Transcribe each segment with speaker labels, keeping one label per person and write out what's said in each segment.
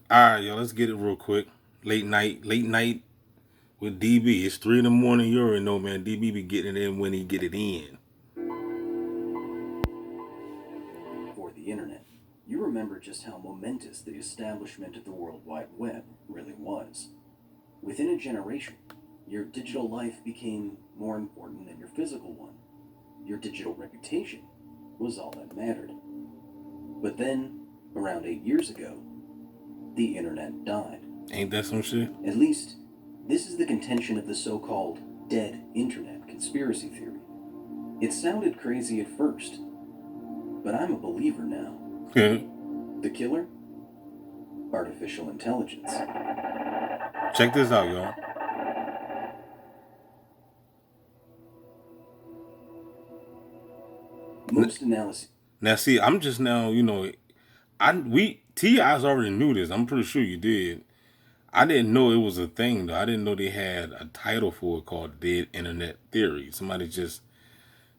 Speaker 1: All right, yo, let's get it real quick. Late night with DB. It's 3 in the morning. You already know, man. DB be getting it in when he get it in.
Speaker 2: For the internet, you remember just how momentous the establishment of the World Wide Web really was. Within a generation, your digital life became more important than your physical one. Your digital reputation was all that mattered. But then, around 8 years ago, the internet died.
Speaker 1: Ain't that some shit?
Speaker 2: At least, this is the contention of the so called dead internet conspiracy theory. It sounded crazy at first, but I'm a believer now. The killer? Artificial intelligence.
Speaker 1: Check this out, y'all.
Speaker 2: Most analyses.
Speaker 1: Now, see, I'm just now, T.I.'s already knew this. I'm pretty sure you did. I didn't know it was a thing, though. I didn't know they had a title for it called Dead Internet Theory. Somebody just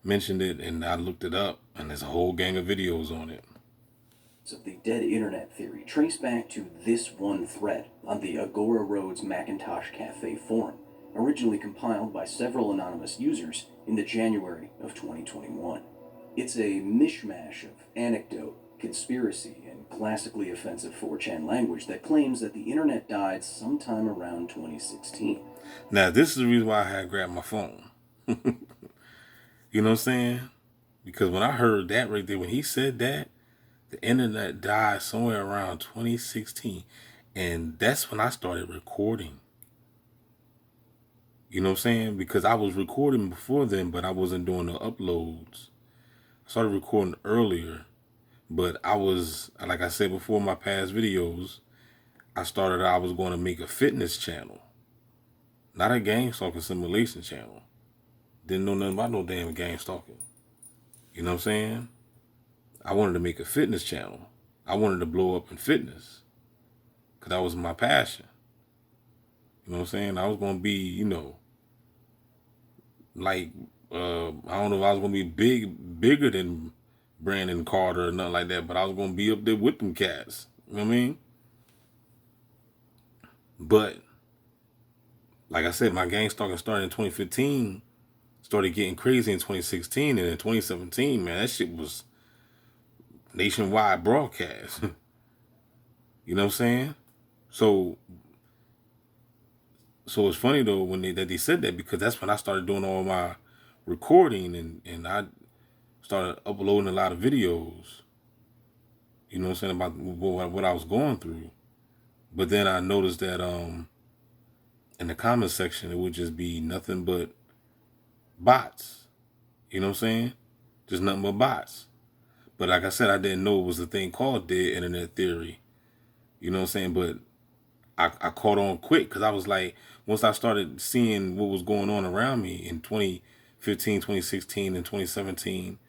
Speaker 1: mentioned it, and I looked it up, and there's a whole gang of videos on it.
Speaker 2: Of the dead internet theory trace back to this one thread on the Agora Roads Macintosh Cafe forum, originally compiled by several anonymous users in the January of 2021. It's a mishmash of anecdote, conspiracy, and classically offensive 4chan language that claims that the internet died sometime around 2016.
Speaker 1: Now, this is the reason why I had grabbed my phone. You know what I'm saying? Because when I heard that right there, when he said that, the internet died somewhere around 2016. And that's when I started recording. You know what I'm saying? Because I was recording before then, but I wasn't doing the uploads. I started recording earlier. But I was, like I said before in my past videos, I was going to make a fitness channel. Not a game stalking simulation channel. Didn't know nothing about no damn game stalking. You know what I'm saying? I wanted to make a fitness channel. I wanted to blow up in fitness. Because that was my passion. You know what I'm saying? I was going to be, like, I don't know if I was going to be bigger than Brandon Carter or nothing like that, but I was going to be up there with them cats. You know what I mean? But, like I said, my gang stalking started in 2015, started getting crazy in 2016, and in 2017, man, that shit was nationwide broadcast. You know what I'm saying? So it's funny though when they said that, because that's when I started doing all my recording and I started uploading a lot of videos. You know what I'm saying, about what I was going through. But then I noticed that in the comment section it would just be nothing but bots. You know what I'm saying? Just nothing but bots. But like I said, I didn't know it was a thing called dead internet theory. You know what I'm saying? But I caught on quick, because I was like, once I started seeing what was going on around me in 2015, 2016, and 2017,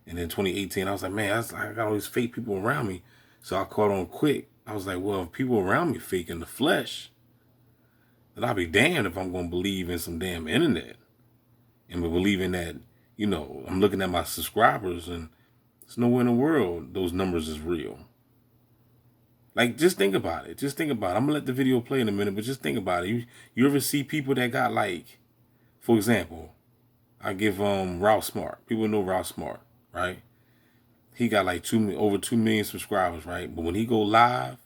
Speaker 1: and then 2018, I was like, man, I got all these fake people around me. So I caught on quick. I was like, well, if people around me fake in the flesh, then I'll be damned if I'm going to believe in some damn internet. And believing that, I'm looking at my subscribers and there's nowhere in the world those numbers is real. Like, just think about it. Just think about it. I'm going to let the video play in a minute, but just think about it. You ever see people that got, like, for example, I give Ralph Smart. People know Ralph Smart, right? He got like over 2 million subscribers, right? But when he go live,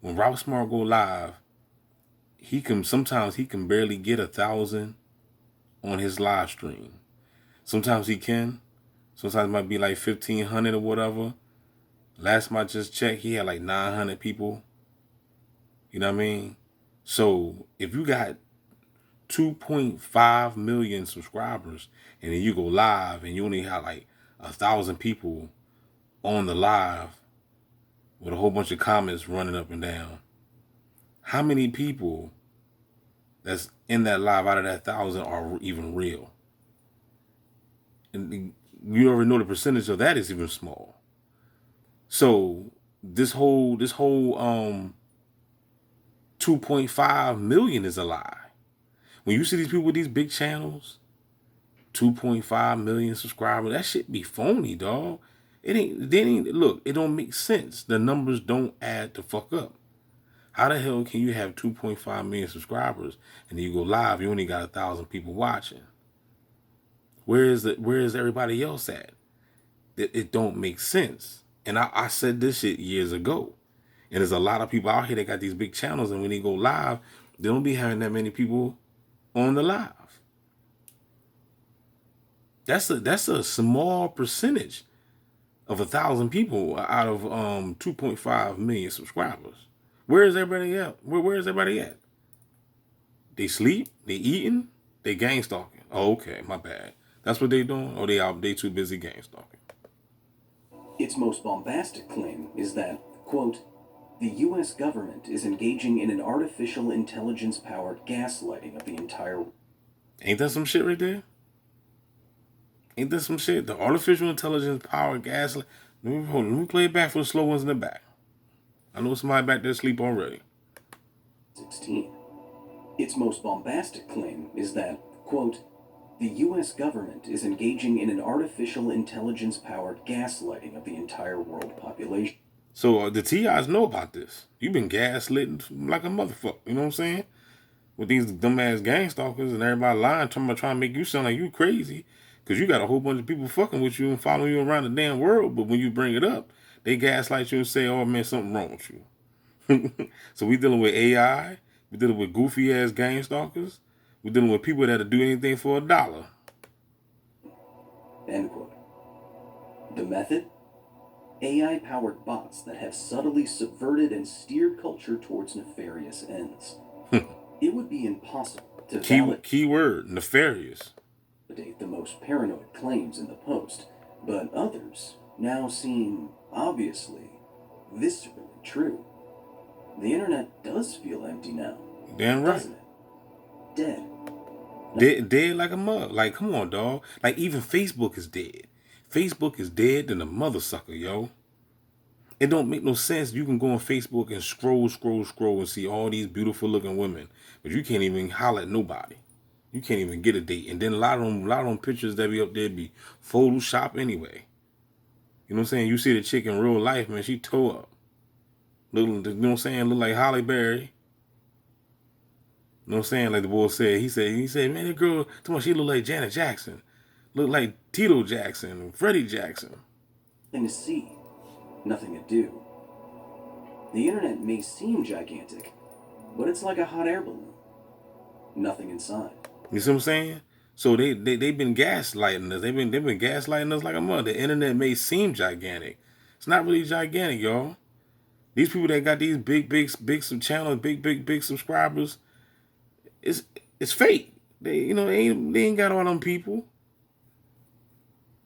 Speaker 1: when Ralph Smart go live, sometimes he can barely get 1,000 on his live stream. Sometimes he can. Sometimes it might be like 1,500 or whatever. Last time I just checked, he had like 900 people. You know what I mean? So if you got 2.5 million subscribers and then you go live and you only have like 1,000 people on the live with a whole bunch of comments running up and down, how many people that's in that live out of that 1,000 are even real? And you already know the percentage of that is even small. So this whole 2.5 million is a lie. When you see these people with these big channels, 2.5 million subscribers, that shit be phony, dog. It ain't look, it don't make sense. The numbers don't add the fuck up. How the hell can you have 2.5 million subscribers and then you go live, you only got 1,000 people watching? Where is everybody else at? It don't make sense. And I said this shit years ago. And there's a lot of people out here that got these big channels, and when they go live, they don't be having that many people on the live. That's a small percentage of 1,000 people out of 2.5 million subscribers. Where is everybody at? Where is everybody at? They sleep, they eating, they gang stalking. Oh, okay, my bad. That's what they doing? Or they too busy gang stalking.
Speaker 2: Its most bombastic claim is that, quote, the U.S. government is engaging in an artificial intelligence-powered gaslighting of the entire...
Speaker 1: Ain't that some shit right there? Ain't that some shit? The artificial intelligence-powered gaslight. Let me play it back for the slow ones in the back. I know somebody back there asleep already.
Speaker 2: 16. Its most bombastic claim is that, quote, the U.S. government is engaging in an artificial intelligence-powered gaslighting of the entire world population.
Speaker 1: So the TIs know about this. You've been gaslit like a motherfucker. You know what I'm saying? With these dumbass gang stalkers and everybody lying, trying to make you sound like you crazy. Because you got a whole bunch of people fucking with you and following you around the damn world. But when you bring it up, they gaslight you and say, oh man, something wrong with you. So we dealing with AI. We dealing with goofy ass gang stalkers. We dealing with people that'll do anything for $1.
Speaker 2: End quote. The method? AI-powered bots that have subtly subverted and steered culture towards nefarious ends. It would be impossible to
Speaker 1: keyword, nefarious.
Speaker 2: validate the most paranoid claims in the post, but others now seem obviously viscerally true. The internet does feel empty now.
Speaker 1: Damn right.
Speaker 2: Doesn't it? Dead.
Speaker 1: Dead like a mug. Like, come on, dog. Like, even Facebook is dead. Facebook is dead than a mother sucker, yo. It don't make no sense. You can go on Facebook and scroll and see all these beautiful looking women, but you can't even holler at nobody. You can't even get a date. And then a lot of them pictures that be up there be Photoshop anyway. You know what I'm saying? You see the chick in real life, man, she toe up. You know what I'm saying? Look like Halle Berry. You know what I'm saying? Like the boy said, he said, man, that girl, she look like Janet Jackson. Look like Tito Jackson, Freddie Jackson.
Speaker 2: Nothing to see, nothing to do. The internet may seem gigantic, but it's like a hot air balloon. Nothing inside.
Speaker 1: You see what I'm saying? So they've been gaslighting us. They've been gaslighting us like a mother. The internet may seem gigantic. It's not really gigantic, y'all. These people that got these big some channels, big subscribers, it's fake. They ain't got all them people. You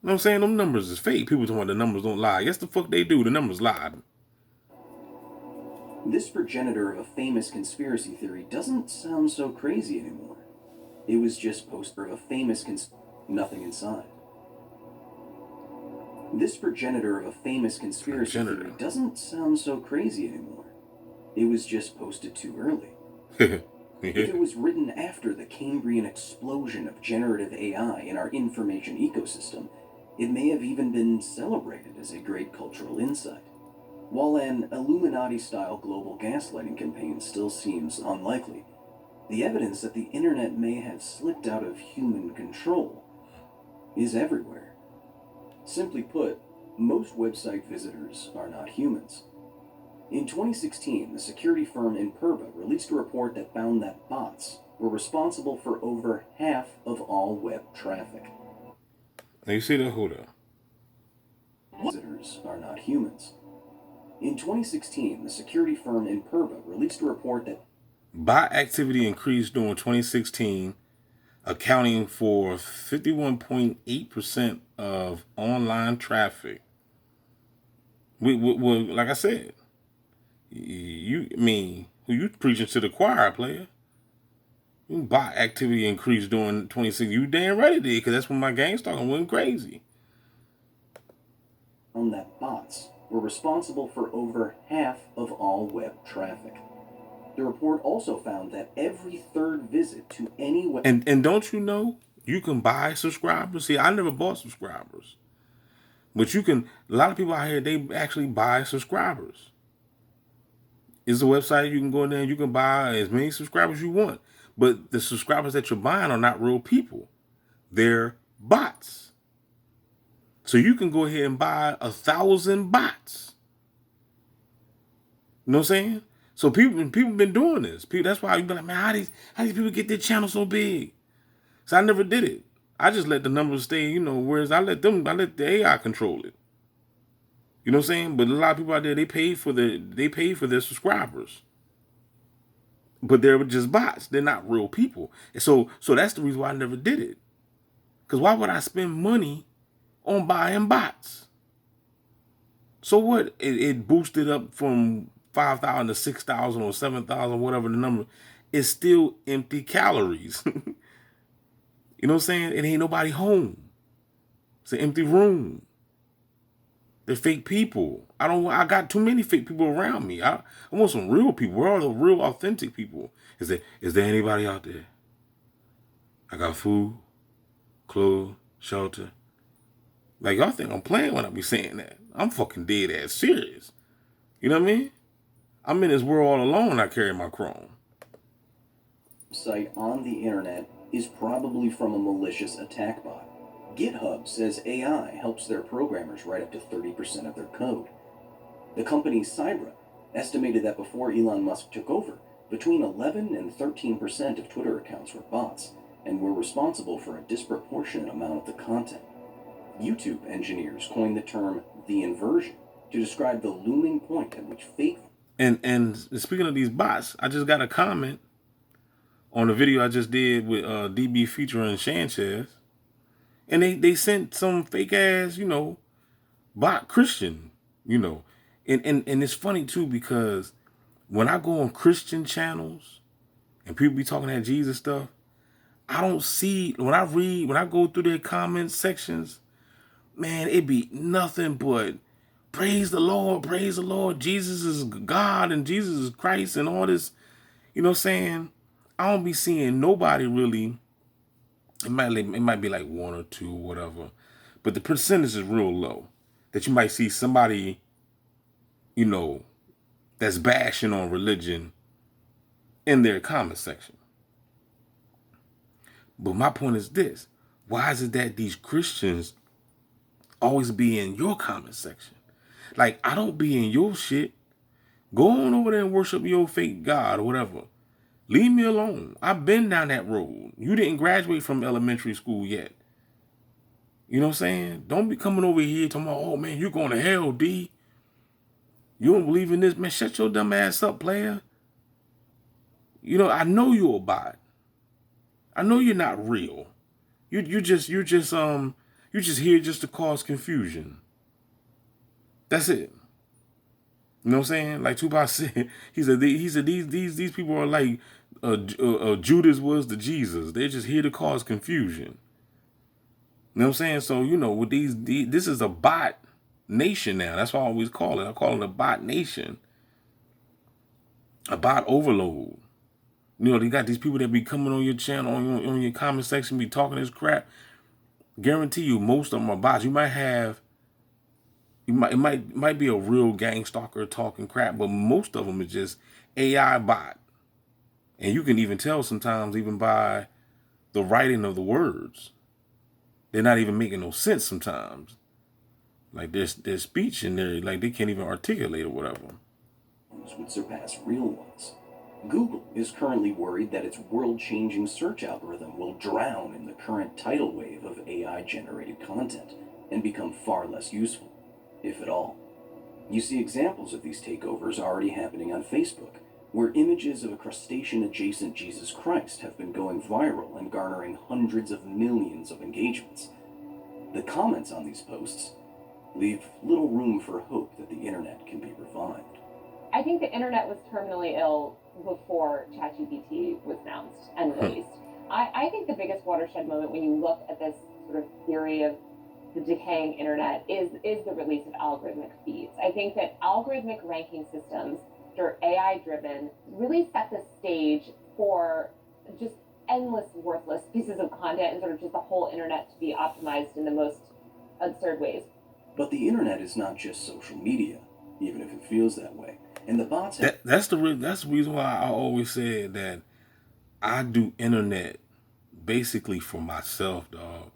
Speaker 1: know what I'm saying? Them numbers is fake. People talking about the numbers don't lie. Yes, the fuck they do. The numbers lie.
Speaker 2: This progenitor of a famous conspiracy theory doesn't sound so crazy anymore. It was just poster of a famous nothing inside. This progenitor of a famous conspiracy theory doesn't sound so crazy anymore. It was just posted too early.
Speaker 1: Yeah.
Speaker 2: If it was written after the Cambrian explosion of generative AI in our information ecosystem, it may have even been celebrated as a great cultural insight. While an Illuminati-style global gaslighting campaign still seems unlikely, the evidence that the internet may have slipped out of human control is everywhere. Simply put, most website visitors are not humans. In 2016, the security firm APPP released a report that found that bots were responsible for over half of all web traffic.
Speaker 1: Now you see that? Hold up.
Speaker 2: Visitors are not humans. In 2016, the security firm APPP released a report that
Speaker 1: bot activity increased during 2016, accounting for 51.8% of online traffic. Like I said, who you preaching to the choir, player? Bot activity increased during 2016. You damn right it did, because that's when my gang stalking went crazy.
Speaker 2: On that bots were responsible for over half of all web traffic. The report also found that every third visit to any web...
Speaker 1: And don't you know, you can buy subscribers? See, I never bought subscribers. But you can, a lot of people out here, they actually buy subscribers. It's a website you can go in there and you can buy as many subscribers you want. But the subscribers that you're buying are not real people. They're bots. So you can go ahead and buy 1,000 bots. You know what I'm saying? So people been doing this. People, that's why you be like, man, how these people get their channel so big? So I never did it. I just let the numbers stay, whereas I let the AI control it. You know what I'm saying? But a lot of people out there, they pay for their subscribers. But they're just bots. They're not real people. And so that's the reason why I never did it. Because why would I spend money on buying bots? So what? It boosted up from 5,000 to 6,000 or 7,000, whatever the number. It's still empty calories. You know what I'm saying? It ain't nobody home. It's an empty room. They're fake people. I got too many fake people around me. I want some real people. Where are the real authentic people? Is there anybody out there? I got food, clothes, shelter. Like, y'all think I'm playing when I be saying that. I'm fucking dead ass serious. You know what I mean? I'm in this world all alone and I carry my chrome.
Speaker 2: Site on the internet is probably from a malicious attack bot. GitHub says AI helps their programmers write up to 30% of their code. The company Cybra estimated that before Elon Musk took over, between 11 and 13% of Twitter accounts were bots and were responsible for a disproportionate amount of the content. YouTube engineers coined the term the inversion to describe the looming point at which fake...
Speaker 1: And speaking of these bots, I just got a comment on the video I just did with DB featuring Sanchez. And they sent some fake ass, bot Christian, And it's funny too, because when I go on Christian channels and people be talking that Jesus stuff, I don't see, when I go through their comment sections, man, it be nothing but praise the Lord, Jesus is God and Jesus is Christ and all this, you know what I'm saying? I don't be seeing nobody really. It might be like one or two, whatever, but the percentage is real low. That you might see somebody, that's bashing on religion in their comment section. But my point is this: why is it that these Christians always be in your comment section? Like, I don't be in your shit. Go on over there and worship your fake God or whatever. Leave me alone. I've been down that road. You didn't graduate from elementary school yet. You know what I'm saying? Don't be coming over here talking about, oh man, you're going to hell, D. You don't believe in this, man. Shut your dumb ass up, player. I know you're a bot. I know you're not real. You're just here just to cause confusion. That's it. You know what I'm saying? Like Tupac said, he said these people are like Judas was the Jesus. They're just here to cause confusion. You know what I'm saying? So, with this is a bot nation now. That's what I always call it. I call it a bot nation. A bot overload. They got these people that be coming on your channel, on your comment section, be talking this crap. Guarantee you, most of them are bots. It might be a real gang stalker talking crap, but most of them is just AI bot. And you can even tell sometimes, even by the writing of the words, they're not even making no sense sometimes. Like their speech and like they can't even articulate or whatever.
Speaker 2: Would surpass real ones. Google is currently worried that its world-changing search algorithm will drown in the current tidal wave of AI-generated content and become far less useful, if at all. You see examples of these takeovers already happening on Facebook, where images of a crustacean-adjacent Jesus Christ have been going viral and garnering hundreds of millions of engagements. The comments on these posts leave little room for hope that the internet can be revived.
Speaker 3: I think the internet was terminally ill before ChatGPT was announced and released. I think the biggest watershed moment when you look at this sort of theory of the decaying internet is the release of algorithmic feeds. I think that algorithmic ranking systems that are AI-driven really set the stage for just endless worthless pieces of content and sort of just the whole internet to be optimized in the most absurd ways.
Speaker 2: But the internet is not just social media, even if it feels that way. and the bots have...
Speaker 1: That's the reason why I always said that I do internet basically for myself, dog.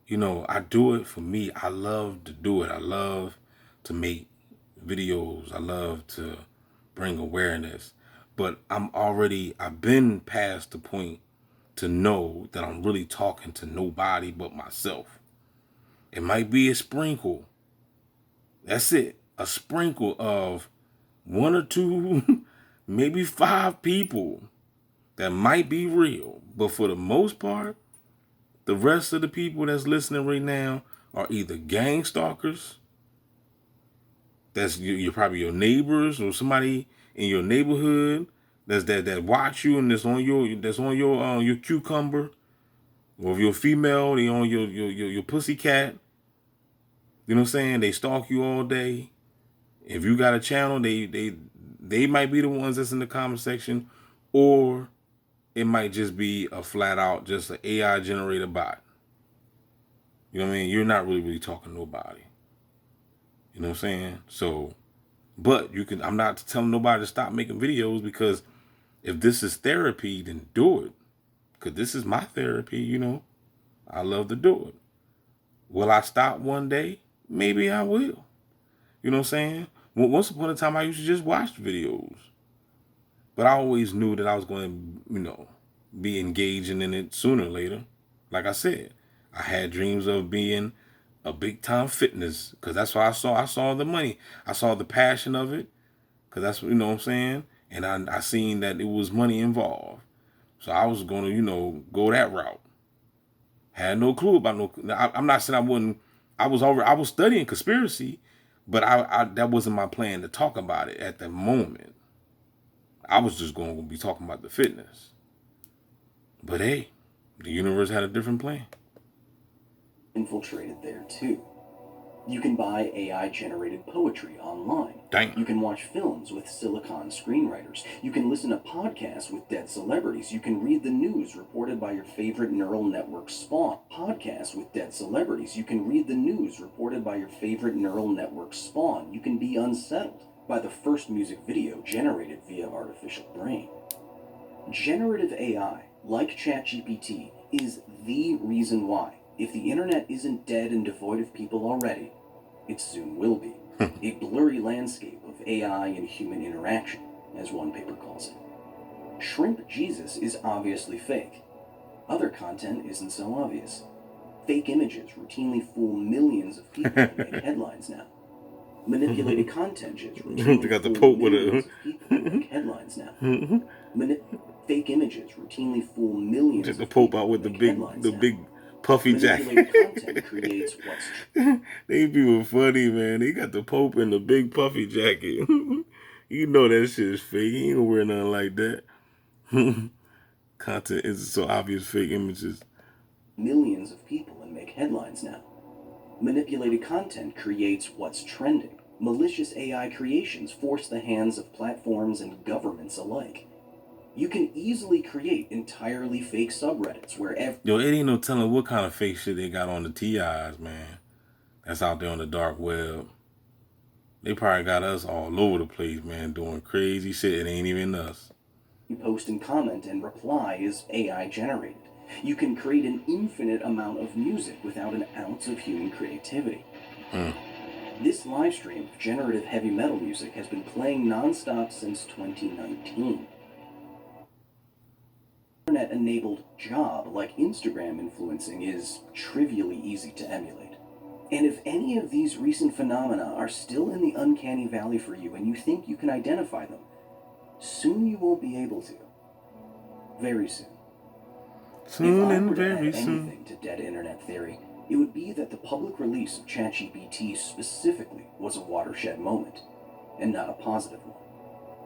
Speaker 1: You know, I do it for me. I love to do it. I love to make videos. I love to bring awareness. But I've been past the point to know that I'm really talking to nobody but myself. It might be a sprinkle. That's it. A sprinkle of one or two, maybe 5 people that might be real. But for the most part, the rest of the people that's listening right now are either gang stalkers, that's you're probably your neighbors or somebody in your neighborhood that watch you and that's on your cucumber, or if you're female, they on your pussy cat. You know what I'm saying? They stalk you all day. If you got a channel, they might be the ones that's in the comment section, or it might just be a flat out just an AI generated bot. You know what I mean? You're not really talking to nobody. You know what I'm saying? So, but I'm not telling nobody to stop making videos, because if this is therapy, then do it. Because this is my therapy, you know. I love to do it. Will I stop one day? Maybe I will. You know what I'm saying? Once upon a time, I used to just watch videos. But I always knew that I was going to, be engaging in it sooner or later. Like I said, I had dreams of being a big time fitness, because that's what I saw. I saw the money. I saw the passion of it, because that's, you know what I'm saying? And I seen that it was money involved. So I was going to, go that route. Had no clue about I'm not saying I wouldn't. I was studying conspiracy, but I that wasn't my plan to talk about it at the moment. I was just going to be talking about the fitness. But hey, the universe had a different plan.
Speaker 2: infiltrated there too. You can buy AI-generated poetry online.
Speaker 1: Dang.
Speaker 2: You can watch films with silicon screenwriters. You can listen to podcasts with dead celebrities. You can read the news reported by your favorite neural network spawn. Podcasts with dead celebrities. You can read the news reported by your favorite neural network spawn. You can be unsettled by the first music video generated via artificial brain. Generative AI, like ChatGPT, is the reason why, if the internet isn't dead and devoid of people already, it soon will be. A blurry landscape of AI and human interaction, as one paper calls it. Shrimp Jesus is obviously fake. Other content isn't so obvious. Fake images routinely fool millions of people and make headlines now. Manipulated content just routinely
Speaker 1: got the
Speaker 2: fool
Speaker 1: Pope with
Speaker 2: millions
Speaker 1: it.
Speaker 2: of people and make headlines now. Fake images routinely fool millions
Speaker 1: Check the
Speaker 2: of
Speaker 1: Pope
Speaker 2: people
Speaker 1: out with
Speaker 2: and
Speaker 1: the
Speaker 2: make headlines now.
Speaker 1: big puffy
Speaker 2: Manipulated
Speaker 1: jacket.
Speaker 2: content creates what's
Speaker 1: They people funny, man. They got the Pope in the big puffy jacket. You know that shit is fake. He ain't gonna wear nothing like that. Content is so obvious, fake images.
Speaker 2: millions of people and make headlines now. Manipulated content creates what's trending. Malicious AI creations force the hands of platforms and governments alike. You can easily create entirely fake subreddits where
Speaker 1: Yo, it ain't no telling what kind of fake shit they got on the TIs, man. That's out there on the dark web. They probably got us all over the place, man, doing crazy shit. It ain't even us.
Speaker 2: you post and comment and reply is AI generated. You can create an infinite amount of music without an ounce of human creativity. This live stream of generative heavy metal music has been playing nonstop since 2019. Internet-enabled job like Instagram influencing is trivially easy to emulate. And if any of these recent phenomena are still in the uncanny valley for you and you think you can identify them, soon you won't be able to. Very soon.
Speaker 1: Soon
Speaker 2: If I
Speaker 1: and
Speaker 2: were to
Speaker 1: very
Speaker 2: add
Speaker 1: soon.
Speaker 2: anything to dead internet theory, it would be that the public release of ChatGPT specifically was a watershed moment, and not a positive one.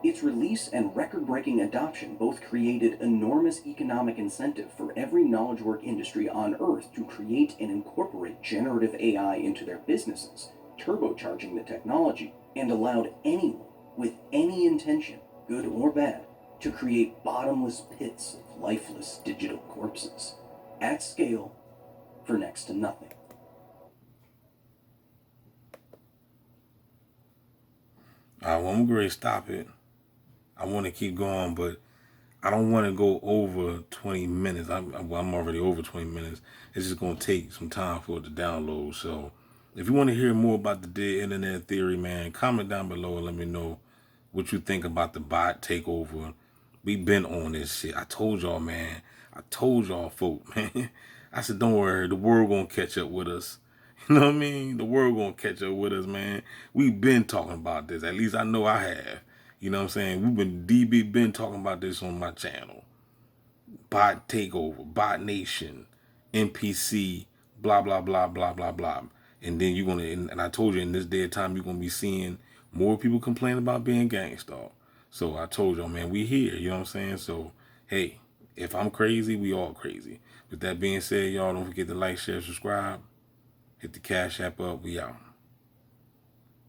Speaker 2: Its release and record-breaking adoption both created enormous economic incentive for every knowledge work industry on Earth to create and incorporate generative AI into their businesses, turbocharging the technology, and allowed anyone with any intention, good or bad, to create bottomless pits of lifeless digital corpses, at scale, for next to nothing.
Speaker 1: Well, I'm going to stop it. I want to keep going, but I don't want to go over 20 minutes. I'm already over 20 minutes. It's just going to take some time for it to download. So if you want to hear more about the dead internet theory, man, comment down below and let me know what you think about the bot takeover. We been on this shit. I told y'all, man. I told y'all, folk, man. I said, don't worry. The world going to catch up with us. You know what I mean? The world going to catch up with us, man. We been talking about this. At least I know I have. You know what I'm saying? We've been talking about this on my channel. Bot takeover, bot nation, NPC, blah, blah, blah, blah, blah, blah. And then you're going to, and I told you in this day of time, you're going to be seeing more people complain about being gangsta. So I told y'all, man, we here. You know what I'm saying? So, hey, if I'm crazy, we all crazy. With that being said, y'all don't forget to like, share, subscribe. Hit the Cash App up. We out.